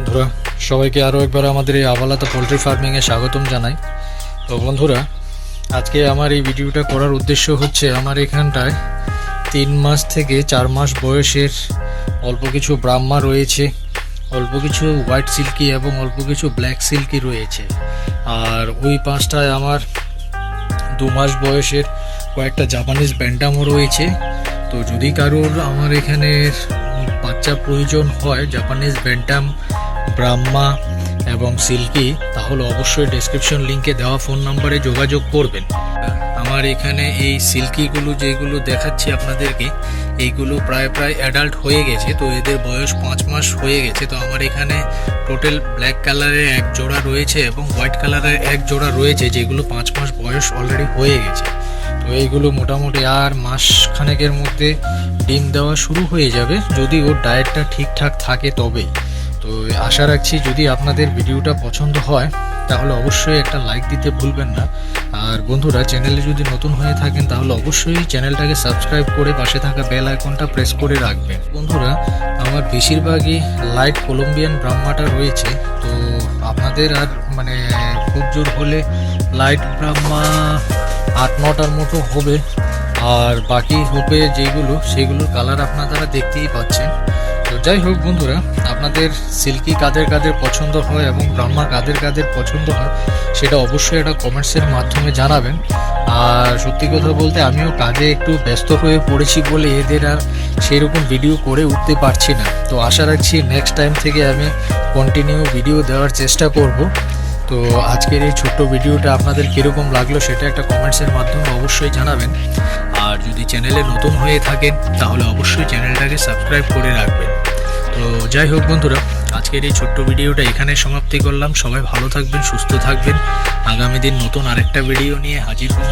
বন্ধুরা সবাইকে আরও একবার আমাদের এই আবালাতা পোলট্রি ফার্মিংয়ে স্বাগতম জানাই। তো বন্ধুরা, আজকে আমার এই ভিডিওটা করার উদ্দেশ্য হচ্ছে আমার এখানটায় 3 মাস থেকে 4 মাস বয়সের অল্প কিছু ব্রাহ্মা রয়েছে, অল্প কিছু হোয়াইট সিল্কি এবং অল্প কিছু ব্ল্যাক সিল্কি রয়েছে। আর ওই পাঁচটায় আমার 2 মাস বয়সের কয়েকটা জাপানিজ ব্যান্টামও রয়েছে। তো যদি কারোর আমার এখানের বাচ্চা প্রয়োজন হয় জাপানিজ ব্যান্টাম, ব্রাহ্মা এবং সিল্কি, তাহলে অবশ্যই ডেসক্রিপশন লিঙ্কে দেওয়া ফোন নাম্বারে যোগাযোগ করবেন। আমার এখানে এই সিল্কিগুলো যেগুলো দেখাচ্ছি আপনাদেরকে, এইগুলো প্রায় অ্যাডাল্ট হয়ে গেছে। তো এদের বয়স 5 মাস হয়ে গেছে। তো আমার এখানে টোটাল ব্ল্যাক কালারের 1 জোড়া রয়েছে এবং হোয়াইট কালারের 1 জোড়া রয়েছে, যেগুলো 5 মাস বয়স অলরেডি হয়ে গেছে। তো এইগুলো মোটামুটি আর মাসখানেকের মধ্যে ডিম দেওয়া শুরু হয়ে যাবে, যদি ওর ডায়েটটা ঠিকঠাক থাকে তবেই। তো আশা রাখছি যদি আপনাদের ভিডিওটা পছন্দ হয় তাহলে অবশ্যই একটা লাইক দিতে ভুলবেন না। আর বন্ধুরা, চ্যানেলে যদি নতুন হয়ে থাকেন তাহলে অবশ্যই চ্যানেলটাকে সাবস্ক্রাইব করে পাশে থাকা বেল আইকনটা প্রেস করে রাখবেন। বন্ধুরা, আমার বেশিরভাগই লাইট কলম্বিয়ান ব্রাহ্মাটা রয়েছে। তো আপনাদের আর খুব জোর হলে লাইট ব্রাহ্মা 8-9টার মতো হবে। আর বাকি হবে যেগুলো, সেগুলোর কালার আপনারা দেখতেই পাচ্ছেন। তো যাই হোক বন্ধুরা, আপনাদের সিল্কি কাদের কাদের পছন্দ হয় এবং ব্রাহ্মা কাদের কাদের পছন্দ হয় সেটা অবশ্যই একটা কমেন্টসের মাধ্যমে জানাবেন। আর সত্যি কথা বলতে আমিও কাজে একটু ব্যস্ত হয়ে পড়েছি বলে এদের আর সেরকম ভিডিও করে উঠতে পারছি না। তো আশা রাখছি নেক্সট টাইম থেকে আমি কন্টিনিউ ভিডিও দেওয়ার চেষ্টা করব। তো আজকের এই ছোট্ট ভিডিওটা আপনাদের কীরকম লাগলো সেটা একটা কমেন্টসের মাধ্যমে অবশ্যই জানাবেন। আর যদি চ্যানেলে নতুন হয়ে থাকেন তাহলে অবশ্যই চ্যানেলটাকে সাবস্ক্রাইব করে রাখবেন। তো যাই হোক বন্ধুরা, আজকের এই ছোট্ট ভিডিওটা এখানে সমাপ্তি করলাম। সবাই ভালো থাকবেন, সুস্থ থাকবেন। আগামী দিন নতুন আরেকটা ভিডিও নিয়ে হাজির হব।